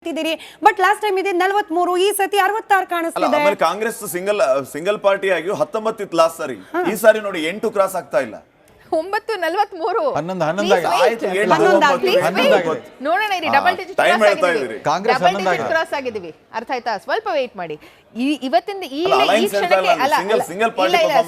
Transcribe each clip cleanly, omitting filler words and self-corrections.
ಹೇಳ್ತಿದ್ದೀರಿ. But last time ಇದೆ 43, ಈ ಸತಿ 66 ಕಾಣಿಸ್ತಿದೆ. ಕಾಂಗ್ರೆಸ್ ಸಿಂಗಲ್ ಪಾರ್ಟಿ ಆಗಿ 19 ಇತ್ತು ಲಾಸ್ಟ್ ಸಾರಿ. ಈ ಸಾರಿ ನೋಡಿ 8 ಕ್ರಾಸ್ ಆಗ್ತಾ ಇಲ್ಲ. 9:43 ನೋಡೋಣ. ಡಬಲ್ ಡಿಜಿಟ್ ಕ್ರಾಸ್ ಆಗಿದ್ದೀವಿ. ಅರ್ಥ ಆಯ್ತಾ? ಸ್ವಲ್ಪ ವೇಟ್ ಮಾಡಿ. ಇವತ್ತಿಂದ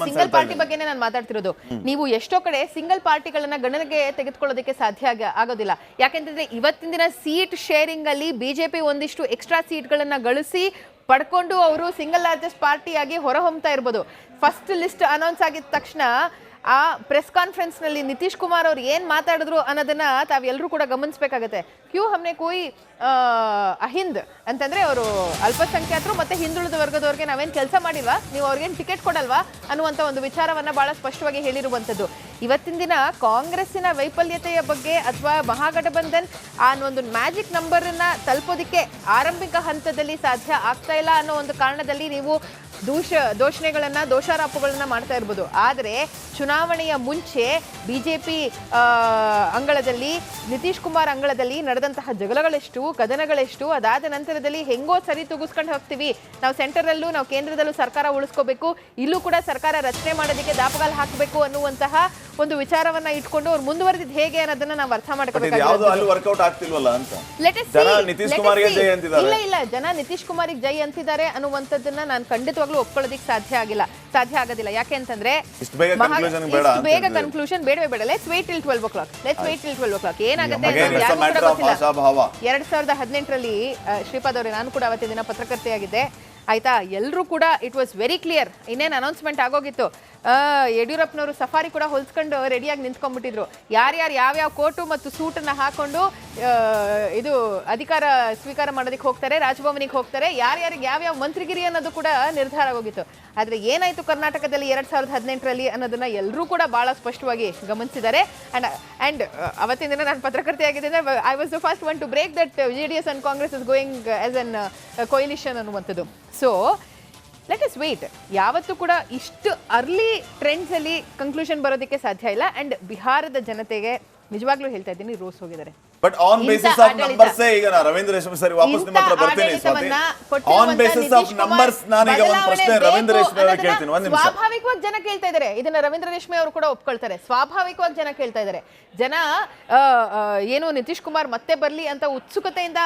ಸಿಂಗಲ್ ಪಾರ್ಟಿ ಬಗ್ಗೆ ನಾನು ಮಾತಾಡ್ತಿರೋದು. ನೀವು ಎಷ್ಟೋ ಕಡೆ ಸಿಂಗಲ್ ಪಾರ್ಟಿಗಳನ್ನ ಗಣನೆಗೆ ತೆಗೆದುಕೊಳ್ಳೋದಕ್ಕೆ ಸಾಧ್ಯ ಆಗೋದಿಲ್ಲ. ಯಾಕೆಂತಂದ್ರೆ ಇವತ್ತಿನ ದಿನ ಸೀಟ್ ಶೇರಿಂಗ್ ಅಲ್ಲಿ ಬಿಜೆಪಿ ಒಂದಿಷ್ಟು ಎಕ್ಸ್ಟ್ರಾ ಸೀಟ್ಗಳನ್ನ ಗಳಿಸಿ ಪಡ್ಕೊಂಡು ಅವರು ಸಿಂಗಲ್ ಲಾರ್ಜೆಸ್ಟ್ ಪಾರ್ಟಿ ಆಗಿ ಹೊರಹೊಮ್ತಾ ಇರ್ಬೋದು. ಫಸ್ಟ್ ಲಿಸ್ಟ್ ಅನೌನ್ಸ್ ಆಗಿದ ತಕ್ಷಣ ಆ ಪ್ರೆಸ್ ಕಾನ್ಫರೆನ್ಸ್ ನಲ್ಲಿ ನಿತೀಶ್ ಕುಮಾರ್ ಅವ್ರು ಏನ್ ಮಾತಾಡಿದ್ರು ಅನ್ನೋದನ್ನ ತಾವೆಲ್ಲರೂ ಕೂಡ ಗಮನಿಸಬೇಕಾಗತ್ತೆ. ಕ್ಯೂ ಹಮ್ನೆ ಕೋಯಿ ಅಹಿಂದ್ ಅಂತಂದ್ರೆ ಅವರು ಅಲ್ಪಸಂಖ್ಯಾತರು ಮತ್ತೆ ಹಿಂದುಳಿದ ವರ್ಗದವ್ರಿಗೆ ನಾವೇನ್ ಕೆಲಸ ಮಾಡಿಲ್ವಾ, ನೀವು ಅವ್ರಿಗೇನು ಟಿಕೆಟ್ ಕೊಡಲ್ವಾ ಅನ್ನುವಂತ ಒಂದು ವಿಚಾರವನ್ನ ಬಹಳ ಸ್ಪಷ್ಟವಾಗಿ ಹೇಳಿರುವಂತದ್ದು. ಇವತ್ತಿನ ದಿನ ಕಾಂಗ್ರೆಸ್ಸಿನ ವೈಫಲ್ಯತೆಯ ಬಗ್ಗೆ ಅಥವಾ ಮಹಾಗಠಬಂಧನ್ ಅನ್ನೋ ಒಂದು ಮ್ಯಾಜಿಕ್ ನಂಬರ್ ಅನ್ನ ತಲುಪೋದಿಕ್ಕೆ ಆರಂಭಿಕ ಹಂತದಲ್ಲಿ ಸಾಧ್ಯ ಆಗ್ತಾ ಇಲ್ಲ ಅನ್ನೋ ಒಂದು ಕಾರಣದಲ್ಲಿ ನೀವು ದೂಷಣೆಗಳನ್ನ ದೋಷಾರೋಪಗಳನ್ನ ಮಾಡ್ತಾ ಇರ್ಬೋದು. ಆದರೆ ಚುನಾವಣೆಯ ಮುಂಚೆ ಬಿಜೆಪಿ ಅಂಗಳದಲ್ಲಿ ನಿತೀಶ್ ಕುಮಾರ್ ಅಂಗಳದಲ್ಲಿ ನಡೆದಂತಹ ಜಗಳಗಳೆಷ್ಟು, ಕದನಗಳೆಷ್ಟು, ಅದಾದ ನಂತರದಲ್ಲಿ ಹೆಂಗೋ ಸರಿ ತೂಗಿಸ್ಕೊಂಡು ಹೋಗ್ತೀವಿ, ನಾವು ಸೆಂಟರಲ್ಲೂ ನಾವು ಕೇಂದ್ರದಲ್ಲೂ ಸರ್ಕಾರ ಉಳಿಸ್ಕೋಬೇಕು, ಇಲ್ಲೂ ಕೂಡ ಸರ್ಕಾರ ರಚನೆ ಮಾಡೋದಕ್ಕೆ ದಾಪಗಾಲು ಹಾಕಬೇಕು ಅನ್ನುವಂತಹ ಒಂದು ವಿಚಾರವನ್ನ ಇಟ್ಕೊಂಡು ಅವ್ರು ಮುಂದುವರೆದಿದ್ದು ಹೇಗೆ ಅನ್ನೋದನ್ನ ನಾವು ಅರ್ಥ ಮಾಡ್ಕೋಬೇಕು. ಇಲ್ಲ ಜನ ನಿತೀಶ್ ಕುಮಾರಿಗೆ ಜೈ ಅಂತಿದ್ದಾರೆ ಅನ್ನುವಂಥದ್ದನ್ನ ನಾನು ಖಂಡಿತವಾಗ್ಲೂ ಒಪ್ಕೊಳ್ಳೋದಿಕ್ಕೆ ಸಾಧ್ಯ ಆಗೋದಿಲ್ಲ. ಯಾಕೆ ಅಂತಂದ್ರೆ ಬೇಗ ಕನ್ಕ್ಲೂಷನ್ ಬೇಡವೇ ಬೇಡ. Let's wait till 12 o'clock. ಏನಾಗುತ್ತೆ 2018ರಲ್ಲಿ ಶ್ರೀಪಾದ್ ಅವರೇ, ನಾನು ಕೂಡ ಅವತ್ತಿನ ದಿನ ಪತ್ರಕರ್ತೆಯಾಗಿದ್ದೆ ಆಯ್ತಾ. ಎಲ್ಲರೂ ಕೂಡ ಇಟ್ ವಾಸ್ ವೆರಿ ಕ್ಲಿಯರ್. ಇನ್ನೇನು ಅನೌನ್ಸ್ಮೆಂಟ್ ಆಗೋಗಿತ್ತು. ಯಡಿಯೂರಪ್ಪನವರು ಸಫಾರಿ ಕೂಡ ಹೊಲ್ಸ್ಕೊಂಡು ರೆಡಿಯಾಗಿ ನಿಂತ್ಕೊಂಡ್ಬಿಟ್ಟಿದ್ರು. ಯಾರ್ಯಾರು ಯಾವ್ಯಾವ ಕೋಟು ಮತ್ತು ಸೂಟನ್ನ ಹಾಕೊಂಡು ಇದು ಅಧಿಕಾರ ಸ್ವೀಕಾರ ಮಾಡೋದಕ್ಕೆ ಹೋಗ್ತಾರೆ, ರಾಜಭವನಿಗೆ ಹೋಗ್ತಾರೆ, ಯಾರ್ಯಾರಿಗೆ ಯಾವ್ಯಾವ ಮಂತ್ರಿಗಿರಿ ಅನ್ನೋದು ಕೂಡ ನಿರ್ಧಾರ ಆಗೋಗಿತ್ತು. ಆದ್ರೆ ಏನಾಯ್ತು ಕರ್ನಾಟಕದಲ್ಲಿ 2018ರಲ್ಲಿ ಅನ್ನೋದನ್ನ ಎಲ್ಲರೂ ಕೂಡ ಬಹಳ ಸ್ಪಷ್ಟವಾಗಿ ಗಮನಿಸಿದ್ದಾರೆ. ಅಂಡ್ ಅವತ್ತಿನ ದಿನ ನಾನು ಪತ್ರಕರ್ತೆಯಾಗಿದ್ದೆ. I was the first one to break that JDS and Congress is going as an coalition ಅನ್ನುವಂಥದ್ದು. So let us wait. ಯಾವತ್ತೂ ಕೂಡ ಇಷ್ಟು ಅರ್ಲಿ ಟ್ರೆಂಡ್ಸ್ ಅಲ್ಲಿ ಕನ್ಕ್ಲೂಷನ್ ಬರೋದಕ್ಕೆ ಸಾಧ್ಯ ಇಲ್ಲ. ಅಂಡ್ ಬಿಹಾರದ ಜನತೆಗೆ ನಿಜವಾಗ್ಲೂ ಹೇಳ್ತಾ ಇದ್ದೀನಿ, ರೋಸ್ ಹೋಗಿದ್ದಾರೆ. But on basis of numbers ಈಗ ರವೀಂದ್ರ ರೇಷ್ಮೆ ಸರಿ ವಾಪಸ್ ನಿಮ್ಮ ಹತ್ರ ಬರ್ತೀನಿ. ಆನ್ ಬೇಸಿಸ್ ಆಫ್ ನಂಬರ್ಸ್ ನಾನೀಗ ಒಂದು ಪ್ರಶ್ನೆ ರವೀಂದ್ರ ರೇಷ್ಮೆ ಅವರಿಗೆ ಕೇಳ್ತೀನಿ. ಒಂದು ನಿಮಿಷ. ಸ್ವಾಭಾವಿಕವಾಗಿ ಜನ ಕೇಳ್ತಾ ಇದ್ದಾರೆ ಇದನ್ನ. ರವೀಂದ್ರ ರೇಷ್ಮೆ ಅವರು ಕೂಡ ಒಪ್ಕೊಳ್ತಾರೆ. ಸ್ವಾಭಾವಿಕವಾಗಿ ಜನ ಕೇಳ್ತಾ ಇದ್ದಾರೆ. ಜನ ಏನು ನಿತೀಶ್ ಕುಮಾರ್ ಮತ್ತೆ ಬರ್ಲಿ ಅಂತ ಉತ್ಸುಕತೆಯಿಂದ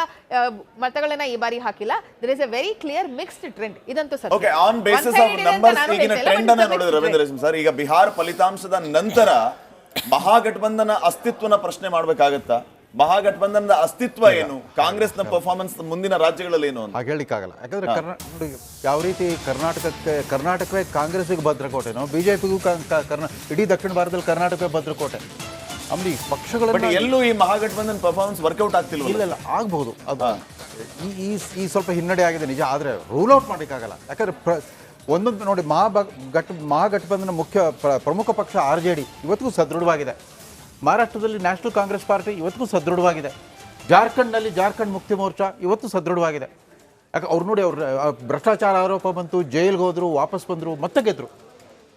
ಮತಗಳನ್ನ ಈ ಬಾರಿ ಹಾಕಿಲ್ಲ. There is a very clear mixed trend. ಇದಂತೂ ಸತ್ಯ. Okay, on basis of numbers ಈಗಿನ ಟ್ರೆಂಡ್ ಅನ್ನು ನೋಡಿದ್ರೆ ರವೀಂದ್ರ ರೇಷ್ಮೆ ಸರ್, ಈಗ ಬಿಹಾರ ಫಲಿತಾಂಶದ ನಂತರ ಮಹಾಗಠಬಂಧನ ಅಸ್ತಿತ್ವನ ಪ್ರಶ್ನೆ ಮಾಡ್ಬೇಕಾಗತ್ತಾ? ಮಹಾಗಠಬಂಧನದ ಅಸ್ತಿತ್ವ ಏನು, ಕಾಂಗ್ರೆಸ್ನ ಪರ್ಫಾರ್ಮೆನ್ಸ್ ಮುಂದಿನ ರಾಜ್ಯಗಳಲ್ಲಿ ಏನು ಅಂತ ಹೇಳಲಿಕ್ಕಾಗಲ್ಲ. ಯಾಕಂದ್ರೆ ಯಾವ ರೀತಿ ಕರ್ನಾಟಕವೇ ಕಾಂಗ್ರೆಸ್ಗೆ ಭದ್ರಕೋಟೆನೋ, ಬಿಜೆಪಿಗೂ ಇಡೀ ದಕ್ಷಿಣ ಭಾರತದಲ್ಲಿ ಕರ್ನಾಟಕವೇ ಭದ್ರಕೋಟೆ. ಆಮೇಲೆ ಈ ಪಕ್ಷಗಳು ಎಲ್ಲೂ ಈ ಮಹಾಗಠಬಂಧನ್ ಪರ್ಫಾರ್ಮೆನ್ಸ್ ವರ್ಕೌಟ್ ಆಗ್ತಿಲ್ಲ. ಇಲ್ಲ ಆಗ್ಬಹುದು. ಅದು ಈ ಸ್ವಲ್ಪ ಹಿನ್ನಡೆ ಆಗಿದೆ ನಿಜ, ಆದರೆ ರೂಲ್ ಔಟ್ ಮಾಡಲಿಕ್ಕಾಗಲ್ಲ. ಯಾಕಂದ್ರೆ ಒಂದೊಂದು ನೋಡಿ, ಮಹಾಗಠಬಂಧನ ಪ್ರಮುಖ ಪಕ್ಷ RJD ಇವತ್ತಿಗೂ ಸದೃಢವಾಗಿದೆ. ಮಹಾರಾಷ್ಟ್ರದಲ್ಲಿ ನ್ಯಾಷನಲ್ ಕಾಂಗ್ರೆಸ್ ಪಾರ್ಟಿ ಇವತ್ತಿಗೂ ಸದೃಢವಾಗಿದೆ. ಜಾರ್ಖಂಡ್ನಲ್ಲಿ ಜಾರ್ಖಂಡ್ ಮುಕ್ತಿ ಮೋರ್ಚಾ ಇವತ್ತು ಸದೃಢವಾಗಿದೆ. ಯಾಕೆ ಅವ್ರು ನೋಡಿ, ಅವ್ರು ಭ್ರಷ್ಟಾಚಾರ ಆರೋಪ ಬಂತು, ಜೈಲ್ಗೆ ಹೋದ್ರು, ವಾಪಸ್ ಬಂದರು, ಮತ್ತೆ ಗೆದ್ರು.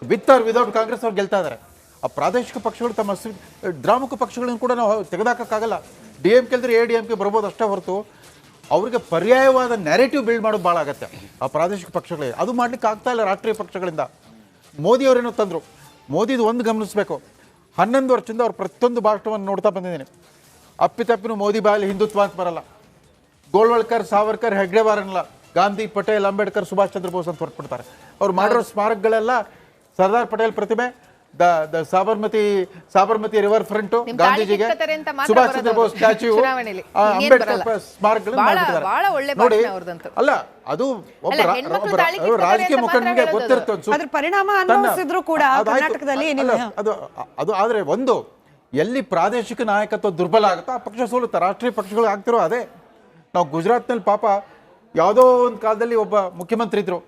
ವಿತ್ ಆರ್ ವಿದೌಟ್ ಕಾಂಗ್ರೆಸ್ ಅವ್ರು ಗೆಲ್ತಾ ಇದ್ದಾರೆ. ಆ ಪ್ರಾದೇಶಿಕ ಪಕ್ಷಗಳು ತಮ್ಮ ದ್ರಾಮುಖ ಪಕ್ಷಗಳನ್ನು ಕೂಡ ನಾವು ತೆಗೆದಾಕೋಕ್ಕಾಗಲ್ಲ. DMK ಅಂದರೆ ADMK ಬರ್ಬೋದು ಅಷ್ಟೇ ಹೊರತು ಅವ್ರಿಗೆ ಪರ್ಯಾಯವಾದ ನ್ಯಾರೇಟಿವ್ ಬಿಲ್ಡ್ ಮಾಡೋದು ಭಾಳ ಆಗತ್ತೆ ಆ ಪ್ರಾದೇಶಿಕ ಪಕ್ಷಗಳಿಗೆ. ಅದು ಮಾಡ್ಲಿಕ್ಕೆ ಆಗ್ತಾ ಇಲ್ಲ ರಾಷ್ಟ್ರೀಯ ಪಕ್ಷಗಳಿಂದ. ಮೋದಿಯವರೇನೋ ತಂದರು. ಮೋದಿದು ಒಂದು ಗಮನಿಸಬೇಕು, 11 ವರ್ಷದಿಂದ ಅವ್ರು ಪ್ರತಿಯೊಂದು ಭಾಷಣವನ್ನು ನೋಡ್ತಾ ಬಂದಿದ್ದೀನಿ. ಅಪ್ಪಿತಪ್ಪಿನೂ ಮೋದಿ ಬಾಯಲ್ಲಿ ಹಿಂದುತ್ವ ಅಂತ ಬರಲ್ಲ. ಗೋಳ್ವಳ್ಕರ್, ಸಾವರ್ಕರ್, ಹೆಗ್ಡೆವಾರ್ ಅನ್ನಲ್ಲ, ಗಾಂಧಿ, ಪಟೇಲ್, ಅಂಬೇಡ್ಕರ್, ಸುಭಾಷ್ ಚಂದ್ರ ಬೋಸ್ ಅಂತ ಹೊರಟ್ಬಿಡ್ತಾರೆ. ಅವ್ರು ಮಾಡಿರೋ ಸ್ಮಾರಕಗಳೆಲ್ಲ ಸರ್ದಾರ್ ಪಟೇಲ್ ಪ್ರತಿಮೆ, Sabarmati river front, ಗಾಂಧೀಜಿಗೆ, Subhash Chandra Bose statue, Ambedkar ಸ್ಮಾರಕಗಳನ್ನು ನೋಡಿ. ಅಲ್ಲ, ಅದು ಒಬ್ಬ ರಾಜಕೀಯ ಮುಖಂಡನಿಗೆ ಗೊತ್ತಿರ್ತದೆ ಪರಿಣಾಮ ಅನ್ನಿಸಿದ್ರು ಕೂಡ ಕರ್ನಾಟಕದಲ್ಲಿ ಅದು. ಆದ್ರೆ ಒಂದು ಎಲ್ಲಿ ಪ್ರಾದೇಶಿಕ ನಾಯಕತ್ವ ದುರ್ಬಲ ಆಗುತ್ತೋ ಆ ಪಕ್ಷ ಸೋಲುತ್ತೆ. ರಾಷ್ಟ್ರೀಯ ಪಕ್ಷಗಳು ಆಗ್ತಿರೋ ಅದೇ. ನಾವು ಗುಜರಾತ್ನಲ್ಲಿ ಪಾಪ ಯಾವುದೋ ಒಂದು ಕಾಲದಲ್ಲಿ ಒಬ್ಬ ಮುಖ್ಯಮಂತ್ರಿ ಇದ್ರು,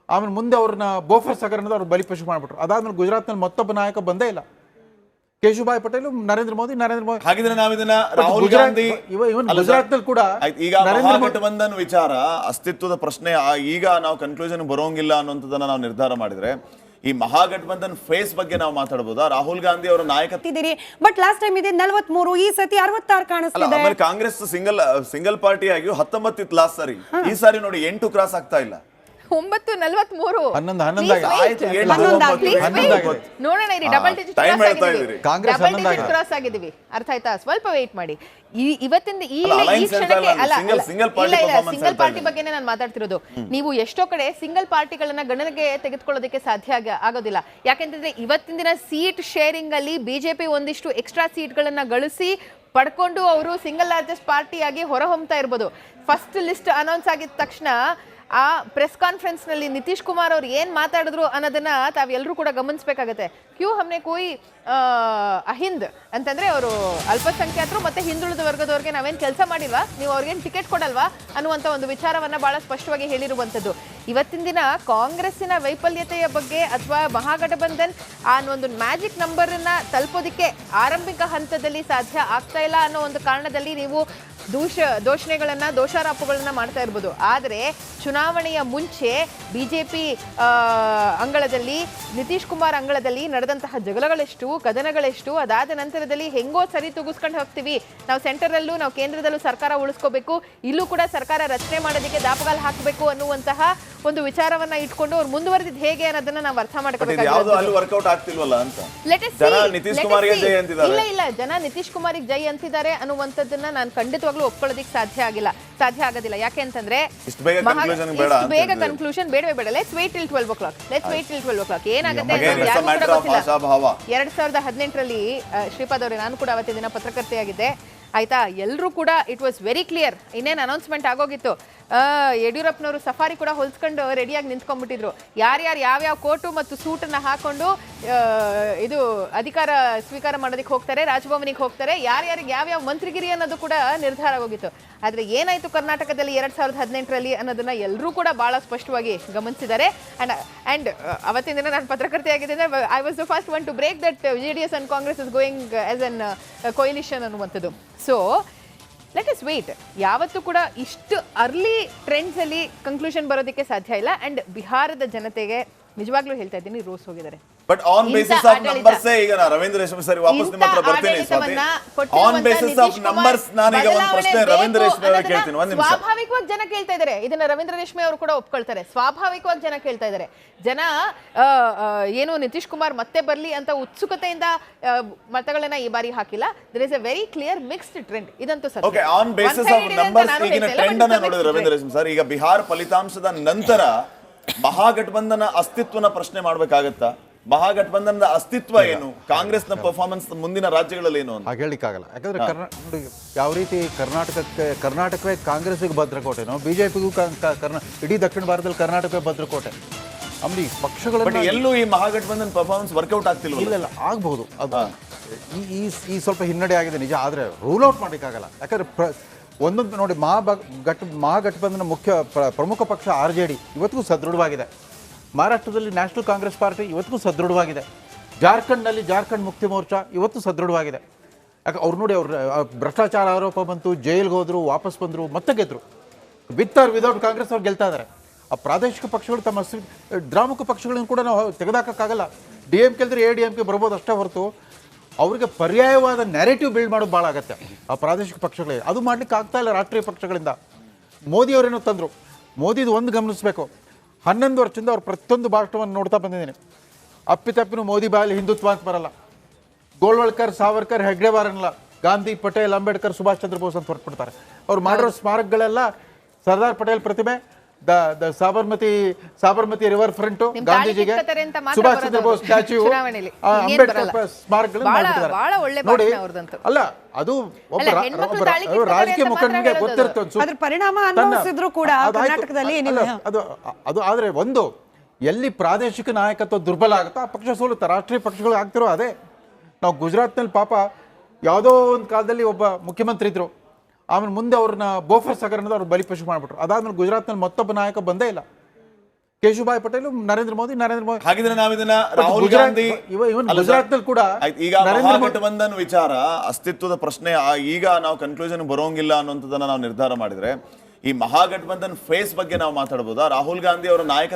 ಆಮೇಲೆ ಮುಂದೆ ಅವ್ರನ್ನ ಬೋಫರ್ಸ್ ಹಗರಣದ ಅವ್ರು ಬಲಿಪಶು ಮಾಡಿಬಿಟ್ರು. ಅದಾದ್ಮೇಲೆ ಗುಜರಾತ್ನಲ್ಲಿ ಮತ್ತೊಬ್ಬ ನಾಯಕ ಬಂದೇ ಇಲ್ಲ. ಕೇಶುಭಾಯ್ ಪಟೇಲ್, ನರೇಂದ್ರ ಮೋದಿ. ಹಾಗಿದ್ರೆ ನಾವು ಇದನ್ನ ರಾಹುಲ್ ಗಾಂಧಿ ಗುಜರಾತ್ನಲ್ಲಿ ಕೂಡ ಈಗ ಮಹಾಗಠಬಂಧನ್ ವಿಚಾರ ಅಸ್ತಿತ್ವದ ಪ್ರಶ್ನೆ ಈಗ ನಾವು ಕನ್ಕ್ಲೂಷನ್ ಬರೋಂಗಿಲ್ಲ ಅನ್ನೋಂಥದ್ದನ್ನ ನಾವು ನಿರ್ಧಾರ ಮಾಡಿದ್ರೆ, ಈ ಮಹಾಗಠಬಂಧನ್ ಫೇಸ್ ಬಗ್ಗೆ ನಾವು ಮಾತಾಡಬಹುದಾ? ರಾಹುಲ್ ಗಾಂಧಿ ಅವರ ನಾಯಕತ್ವ ಇದ್ದೀರಿ ಬಟ್ ಲಾಸ್ಟ್ ಟೈಮ್ ಇದೆ 43, ಈ ಸತಿ 66 ಅಲ್ಲ, ಕಾಣಿಸ್ತಿದೆ. ಆಮೇಲೆ ಕಾಂಗ್ರೆಸ್ ಸಿಂಗಲ್ ಪಾರ್ಟಿ ಆಗಿ 19 ಇತ್ತು ಲಾಸ್ಟ್ ಸಾರಿ. ಈ ಸಾರಿ ನೋಡಿ 8 ಕ್ರಾಸ್ ಆಗ್ತಾ ಇಲ್ಲ. 9:43 11 ಆಗಿದೆ. ಆಯ್ತು, ಏಳು, ಹನ್ನೊಂದು ಒಂಬತ್ತು, Please ಹನ್ನೊಂದು wait. ಆಗಿದೆ. ನೋಡೋಣ ಇರಿ, ಡಬಲ್ ಡಿಜಿಟ್ time ಹೇಳ್ತಾ ಇದೀರಿ. ಕಾಂಗ್ರೆಸ್ ಡಬಲ್ 11 ಡಿಜಿಟ್ ಆಗಿದೆ. ಕ್ರಾಸ್ ಆಗಿದ್ದೀವಿ, ಅರ್ಥ ಆಯ್ತಾ? ಸ್ವಲ್ಪ ವೇಟ್ ಮಾಡಿ. ಇವತ್ತಿಂದ ಈ ಅಲ್ಲ, alliance ಕ್ಷಣಕ್ಕೆ ಹೇಳ್ತಾ ಇಲ್ಲ, ಅಲ್ಲ, single party performance ಸಿಂಗಲ್ ಹೇಳ್ತಾ ಪಾರ್ಟಿ ಇದ್ದೀನಿ. ಬಗ್ಗೆನೇ ನಾನು ಮಾತಾಡ್ತಿರೋದು. ನೀವು ಎಷ್ಟೋ ಕಡೆ ಸಿಂಗಲ್ ಪಾರ್ಟಿಗಳನ್ನ ಗಣನೆಗೆ ತೆಗೆದುಕೊಳ್ಳೋದಕ್ಕೆ ಸಾಧ್ಯ ಆಗೋದಿಲ್ಲ. ಯಾಕೆಂತಂದ್ರೆ ಇವತ್ತಿನ ಸೀಟ್ ಶೇರಿಂಗ್ ಅಲ್ಲಿ ಬಿಜೆಪಿ ಒಂದಿಷ್ಟು ಎಕ್ಸ್ಟ್ರಾ ಸೀಟ್ಗಳನ್ನ ಗಳಿಸಿ ಪಡ್ಕೊಂಡು ಅವರು ಸಿಂಗಲ್ ಲಾರ್ಜೆಸ್ಟ್ ಪಾರ್ಟಿಯಾಗಿ ಹೊರಹೊಮ್ತಾ ಇರ್ಬೋದು. ಫಸ್ಟ್ ಲಿಸ್ಟ್ ಅನೌನ್ಸ್ ಆಗಿದ ತಕ್ಷಣ ಆ ಪ್ರೆಸ್ ಕಾನ್ಫರೆನ್ಸ್ ನಲ್ಲಿ ನಿತೀಶ್ ಕುಮಾರ್ ಅವ್ರು ಏನ್ ಮಾತಾಡಿದ್ರು ಅನ್ನೋದನ್ನ ತಾವೆಲ್ಲರೂ ಕೂಡ ಗಮನಿಸಬೇಕಾಗತ್ತೆ. ಕ್ಯೂ ಹಮ್ನೆ ಕೋಯಿ ಅಹಿಂದ್ ಅಂತಂದ್ರೆ ಅವರು ಅಲ್ಪಸಂಖ್ಯಾತರು ಮತ್ತೆ ಹಿಂದುಳಿದ ವರ್ಗದವ್ರಿಗೆ ನಾವೇನ್ ಕೆಲಸ ಮಾಡಿಲ್ವಾ, ನೀವು ಅವ್ರಿಗೇನು ಟಿಕೆಟ್ ಕೊಡಲ್ವಾ ಅನ್ನುವಂತ ಒಂದು ವಿಚಾರವನ್ನ ಬಹಳ ಸ್ಪಷ್ಟವಾಗಿ ಹೇಳಿರುವಂತದ್ದು. ಇವತ್ತಿನ ದಿನ ಕಾಂಗ್ರೆಸ್ಸಿನ ವೈಫಲ್ಯತೆಯ ಬಗ್ಗೆ ಅಥವಾ ಮಹಾಗಠಬಂಧನ್ ಅನ್ನೋ ಒಂದು ಮ್ಯಾಜಿಕ್ ನಂಬರ್ ಅನ್ನ ತಲುಪೋದಿಕ್ಕೆ ಆರಂಭಿಕ ಹಂತದಲ್ಲಿ ಸಾಧ್ಯ ಆಗ್ತಾ ಇಲ್ಲ ಅನ್ನೋ ಒಂದು ಕಾರಣದಲ್ಲಿ ನೀವು ದೂಷಣೆಗಳನ್ನ ದೋಷಾರೋಪಗಳನ್ನ ಮಾಡ್ತಾ ಇರ್ಬೋದು. ಆದರೆ ಚುನಾವಣೆಯ ಮುಂಚೆ ಬಿಜೆಪಿ ಅಂಗಳದಲ್ಲಿ ನಿತೀಶ್ ಕುಮಾರ್ ಅಂಗಳದಲ್ಲಿ ನಡೆದಂತಹ ಜಗಳಗಳೆಷ್ಟು, ಕದನಗಳೆಷ್ಟು, ಅದಾದ ನಂತರದಲ್ಲಿ ಹೆಂಗೋ ಸರಿ ತೂಗಿಸ್ಕೊಂಡು ಹೋಗ್ತೀವಿ, ನಾವು ಸೆಂಟರಲ್ಲೂ ನಾವು ಕೇಂದ್ರದಲ್ಲೂ ಸರ್ಕಾರ ಉಳಿಸ್ಕೋಬೇಕು, ಇಲ್ಲೂ ಕೂಡ ಸರ್ಕಾರ ರಚನೆ ಮಾಡೋದಕ್ಕೆ ದಾಪಗಾಲು ಹಾಕಬೇಕು ಅನ್ನುವಂತಹ ಒಂದು ವಿಚಾರವನ್ನ ಇಟ್ಕೊಂಡು ಅವ್ರು ಮುಂದುವರೆದಿದ್ದು ಹೇಗೆ ಅನ್ನೋದನ್ನ ನಾವು ಅರ್ಥ ಯಾವುದು ಅಲ್ಲಿ ವರ್ಕೌಟ್ ಆಗ್ತಿಲ್ವಲ್ಲ ಅಂತ ಜನ ನಿತೀಶ್ ಕುಮಾರ್ಗೆ ಜೈ ಅಂತಿದ್ದಾರೆ. ಇಲ್ಲ ಜನ ನಿತೀಶ್ ಕುಮಾರ್ಗೆ ಜೈ ಅಂತಿದ್ದಾರೆ ಅನ್ನುವಂಥದ್ದನ್ನ ನಾನು ಖಂಡಿತವಾಗ್ಲೂ ಒಪ್ಕೊಳ್ಳೋದಕ್ಕೆ ಸಾಧ್ಯ ಆಗೋದಿಲ್ಲ. ಯಾಕೆ ಅಂತಂದ್ರೆ ಇಷ್ಟು ಬೇಗ ಕನ್ಕ್ಲೂಷನ್ ಬೇಡವೇ ಬೇಡ. Let's wait till 12 o'clock. ಏನಾಗುತ್ತೆ 2018ರಲ್ಲಿ ಶ್ರೀಪಾದ್ ಅವರೇ, ನಾನು ಕೂಡ ಅವತ್ತಿನ ದಿನ ಪತ್ರಕರ್ತೆಯಾಗಿದ್ದೆ ಆಯ್ತಾ. ಎಲ್ಲರೂ ಕೂಡ ಇಟ್ ವಾಸ್ ವೆರಿ ಕ್ಲಿಯರ್. ಇನ್ನೇನು ಅನೌನ್ಸ್ಮೆಂಟ್ ಆಗೋಗಿತ್ತು. ಯಡಿಯೂರಪ್ಪನವರು ಸಫಾರಿ ಕೂಡ ಹೊಲ್ಸ್ಕೊಂಡು ರೆಡಿಯಾಗಿ ನಿಂತ್ಕೊಂಡ್ಬಿಟ್ಟಿದ್ರು. ಯಾರ್ಯಾರು ಯಾವ್ಯಾವ ಕೋಟು ಮತ್ತು ಸೂಟನ್ನ ಹಾಕೊಂಡು ಇದು ಅಧಿಕಾರ ಸ್ವೀಕಾರ ಮಾಡೋದಕ್ಕೆ ಹೋಗ್ತಾರೆ, ರಾಜಭವನಿಗೆ ಹೋಗ್ತಾರೆ, ಯಾರ್ಯಾರಿಗೆ ಯಾವ್ಯಾವ ಮಂತ್ರಿಗಿರಿ ಅನ್ನೋದು ಕೂಡ ನಿರ್ಧಾರ ಆಗೋಗಿತ್ತು. ಆದ್ರೆ ಏನಾಯ್ತು ಕರ್ನಾಟಕದಲ್ಲಿ 2018ರಲ್ಲಿ ಅನ್ನೋದನ್ನ ಎಲ್ಲರೂ ಕೂಡ ಬಹಳ ಸ್ಪಷ್ಟವಾಗಿ ಗಮನಿಸಿದ್ದಾರೆ. ಅಂಡ್ ಅವತ್ತಿನ ದಿನ ನಾನು ಪತ್ರಕರ್ತೆಯಾಗಿದ್ದೆ. I was the first one to break that JDS and Congress is going as an coalition ಅನ್ನುವಂಥದ್ದು. So let us wait. ಯಾವತ್ತೂ ಕೂಡ ಇಷ್ಟು ಅರ್ಲಿ ಟ್ರೆಂಡ್ಸ್ ಅಲ್ಲಿ ಕನ್ಕ್ಲೂಷನ್ ಬರೋದಕ್ಕೆ ಸಾಧ್ಯ ಇಲ್ಲ. ಅಂಡ್ ಬಿಹಾರದ ಜನತೆಗೆ ನಿಜವಾಗ್ಲೂ ಹೇಳ್ತಾ ಇದ್ದೀನಿ, ರೋಸ್ ಹೋಗಿದ್ದಾರೆ. But on basis of numbers ಈಗ ರವೀಂದ್ರ ರೇಷ್ಮೆ ಸರಿ ವಾಪಸ್ ನಿಮ್ಮ ಹತ್ರ ಬರ್ತೀನಿ. ಆನ್ ಬೇಸಿಸ್ ಆಫ್ ನಂಬರ್ಸ್ ನಾನೀಗ ಒಂದು ಪ್ರಶ್ನೆ ರವೀಂದ್ರ ರೇಷ್ಮೆ ಅವರಿಗೆ ಕೇಳ್ತೀನಿ. ಒಂದು ನಿಮಿಷ. ಸ್ವಾಭಾವಿಕವಾಗಿ ಜನ ಕೇಳ್ತಾ ಇದ್ದಾರೆ ಇದನ್ನ. ರವೀಂದ್ರ ರೇಷ್ಮೆ ಅವರು ಕೂಡ ಒಪ್ಕೊಳ್ತಾರೆ. ಸ್ವಾಭಾವಿಕವಾಗಿ ಜನ ಕೇಳ್ತಾ ಇದ್ದಾರೆ. ಜನ ಏನು ನಿತೀಶ್ ಕುಮಾರ್ ಮತ್ತೆ ಬರ್ಲಿ ಅಂತ ಉತ್ಸುಕತೆಯಿಂದ ಮತಗಳನ್ನ ಈ ಬಾರಿ ಹಾಕಿಲ್ಲ. There is a very clear mixed trend. ಇದಂತೂ ಸತ್ಯ. Okay, on basis of numbers ಈಗಿನ ಟ್ರೆಂಡ್ ಅನ್ನ ನೋಡಿದ್ರೆ ರವೀಂದ್ರ ರೇಷ್ಮೆ ಸರ್, ಈಗ ಬಿಹಾರ ಫಲಿತಾಂಶದ ನಂತರ ಮಹಾಗಠಬಂಧನ ಅಸ್ತಿತ್ವನ ಪ್ರಶ್ನೆ ಮಾಡ್ಬೇಕಾಗತ್ತಾ? ಮಹಾಗಠಬಂಧನದ ಅಸ್ತಿತ್ವ ಏನು, ಕಾಂಗ್ರೆಸ್ನ ಪರ್ಫಾರ್ಮೆನ್ಸ್ ಮುಂದಿನ ರಾಜ್ಯಗಳಲ್ಲಿ ಏನು ಅಂತ ಹಾಗೆ ಹೇಳಿಕ್ಕಾಗಲ್ಲ. ಯಾಕಂದ್ರೆ ನೋಡಿ ಯಾವ ರೀತಿ ಕರ್ನಾಟಕವೇ ಕಾಂಗ್ರೆಸ್ಗೆ ಭದ್ರಕೋಟೆನೋ, ಬಿಜೆಪಿಗೂ ಇಡೀ ದಕ್ಷಿಣ ಭಾರತದಲ್ಲಿ ಕರ್ನಾಟಕವೇ ಭದ್ರಕೋಟೆ. ಆಮೇಲೆ ಈ ಪಕ್ಷಗಳ ಎಲ್ಲೂ ಈ ಮಹಾಗಠಬಂಧನ್ ಪರ್ಫಾರ್ಮೆನ್ಸ್ ವರ್ಕೌಟ್ ಆಗ್ತಿಲ್ಲ. ಇಲ್ಲ ಆಗ್ಬಹುದು. ಅದು ಈ ಸ್ವಲ್ಪ ಹಿನ್ನಡೆ ಆಗಿದೆ ನಿಜ, ಆದರೆ ರೂಲ್ ಔಟ್ ಮಾಡೋಕ್ಕಾಗಲ್ಲ. ಯಾಕಂದ್ರೆ ಒಂದೊಂದು ನೋಡಿ ಮಹಾಗಠಬಂಧನ ಪ್ರಮುಖ ಪಕ್ಷ RJD ಇವತ್ತಿಗೂ ಸದೃಢವಾಗಿದೆ. ಮಹಾರಾಷ್ಟ್ರದಲ್ಲಿ ನ್ಯಾಷನಲ್ ಕಾಂಗ್ರೆಸ್ ಪಾರ್ಟಿ ಇವತ್ತಿಗೂ ಸದೃಢವಾಗಿದೆ. ಜಾರ್ಖಂಡ್ನಲ್ಲಿ ಜಾರ್ಖಂಡ್ ಮುಕ್ತಿ ಮೋರ್ಚಾ ಇವತ್ತು ಸದೃಢವಾಗಿದೆ. ಯಾಕೆ ಅವ್ರು ನೋಡಿ, ಅವ್ರು ಭ್ರಷ್ಟಾಚಾರ ಆರೋಪ ಬಂತು, ಜೈಲ್ಗೆ ಹೋದ್ರು, ವಾಪಸ್ ಬಂದರು, ಮತ್ತೆ ಗೆದ್ರು. ವಿತ್ ಆರ್ ವಿದೌಟ್ ಕಾಂಗ್ರೆಸ್ ಅವ್ರು ಗೆಲ್ತಾ ಇದ್ದಾರೆ. ಆ ಪ್ರಾದೇಶಿಕ ಪಕ್ಷಗಳು ತಮ್ಮ ದ್ರಾಮುಖ ಪಕ್ಷಗಳನ್ನು ಕೂಡ ನಾವು ತೆಗೆದಾಕೋಕ್ಕಾಗಲ್ಲ. DMK ಅಂದರೆ ADMK ಬರ್ಬೋದು ಅಷ್ಟೇ ಹೊರತು ಅವ್ರಿಗೆ ಪರ್ಯಾಯವಾದ ನ್ಯಾರೇಟಿವ್ ಬಿಲ್ಡ್ ಮಾಡೋದು ಭಾಳ ಆಗತ್ತೆ ಆ ಪ್ರಾದೇಶಿಕ ಪಕ್ಷಗಳಿಗೆ. ಅದು ಮಾಡ್ಲಿಕ್ಕೆ ಆಗ್ತಾ ಇಲ್ಲ ರಾಷ್ಟ್ರೀಯ ಪಕ್ಷಗಳಿಂದ. ಮೋದಿಯವರೇನೋ ತಂದರು. ಮೋದಿದು ಒಂದು ಗಮನಿಸಬೇಕು, 11 ವರ್ಷದಿಂದ ಅವ್ರು ಪ್ರತಿಯೊಂದು ಭಾಷಣವನ್ನು ನೋಡ್ತಾ ಬಂದಿದ್ದೀನಿ. ಅಪ್ಪಿತಪ್ಪಿನೂ ಮೋದಿ ಬಾಯಲ್ಲಿ ಹಿಂದುತ್ವ ಅಂತ ಬರಲ್ಲ. ಗೋಳ್ವಳ್ಕರ್, ಸಾವರ್ಕರ್, ಹೆಗ್ಡೆವಾರ್ ಅನ್ನಲ್ಲ, ಗಾಂಧಿ, ಪಟೇಲ್, ಅಂಬೇಡ್ಕರ್, ಸುಭಾಷ್ ಚಂದ್ರ ಬೋಸ್ ಅಂತ ಹೊರಟ್ಬಿಡ್ತಾರೆ. ಅವ್ರು ಮಾಡಿರೋ ಸ್ಮಾರಕಗಳೆಲ್ಲ ಸರ್ದಾರ್ ಪಟೇಲ್ ಪ್ರತಿಮೆ, Sabarmati river front, ಗಾಂಧೀಜಿಗೆ, Subhash Chandra Bose statue, Ambedkar ಸ್ಮಾರಕಗಳನ್ನು ಮಾಡಿಬಿಟ್ಟಿದ್ದಾರೆ ನೋಡಿ. ಅಲ್ಲ, ಅದು ಒಬ್ಬ ರಾಜಕೀಯ ಮುಖಂಡನಿಗೆ ಗೊತ್ತಿರುತ್ತೆ ಪರಿಣಾಮ ಅನುಭವಿಸಿದ್ರು ಕೂಡ ಕರ್ನಾಟಕದಲ್ಲಿ ಅದು. ಆದ್ರೆ ಒಂದು ಎಲ್ಲಿ ಪ್ರಾದೇಶಿಕ ನಾಯಕತ್ವ ದುರ್ಬಲ ಆಗುತ್ತೋ ಆ ಪಕ್ಷ ಸೋಲುತ್ತೆ. ರಾಷ್ಟ್ರೀಯ ಪಕ್ಷಗಳು ಆಗ್ತಿರೋ ಅದೇ. ನಾವು ಗುಜರಾತ್ನಲ್ಲಿ ಪಾಪ ಯಾವುದೋ ಒಂದು ಕಾಲದಲ್ಲಿ ಒಬ್ಬ ಮುಖ್ಯಮಂತ್ರಿ ಇದ್ರು, ಆಮೇಲೆ ಮುಂದೆ ಅವ್ರನ್ನ ಬೋಫರ್ಸ್ ಹಗರಣದ ಅವ್ರು ಬಲಿಪಶು ಮಾಡಿಬಿಟ್ರು. ಅದಾದ್ಮೇಲೆ ಗುಜರಾತ್ನಲ್ಲಿ ಮತ್ತೊಬ್ಬ ನಾಯಕ ಬಂದೇ ಇಲ್ಲ. ಕೇಶುಭಾಯ್ ಪಟೇಲ್, ನರೇಂದ್ರ ಮೋದಿ. ಹಾಗಿದ್ರೆ ನಾವು ಇದನ್ನ ರಾಹುಲ್ ಗಾಂಧಿ ಗುಜರಾತ್ನಲ್ಲಿ ಕೂಡ ಈಗ ಮಹಾಗಠಬಂಧನ್ ವಿಚಾರ ಅಸ್ತಿತ್ವದ ಪ್ರಶ್ನೆ ಈಗ ನಾವು ಕನ್ಕ್ಲೂಷನ್ ಬರೋಂಗಿಲ್ಲ ಅನ್ನೋಂಥದ್ದನ್ನ ನಾವು ನಿರ್ಧಾರ ಮಾಡಿದ್ರೆ ಈ ಮಹಾಗಠಬಂಧನ್ ಫೇಸ್ ಬಗ್ಗೆ ನಾವು ಮಾತಾಡಬಹುದಾ? ರಾಹುಲ್ ಗಾಂಧಿ ಅವರ ನಾಯಕತ್ವ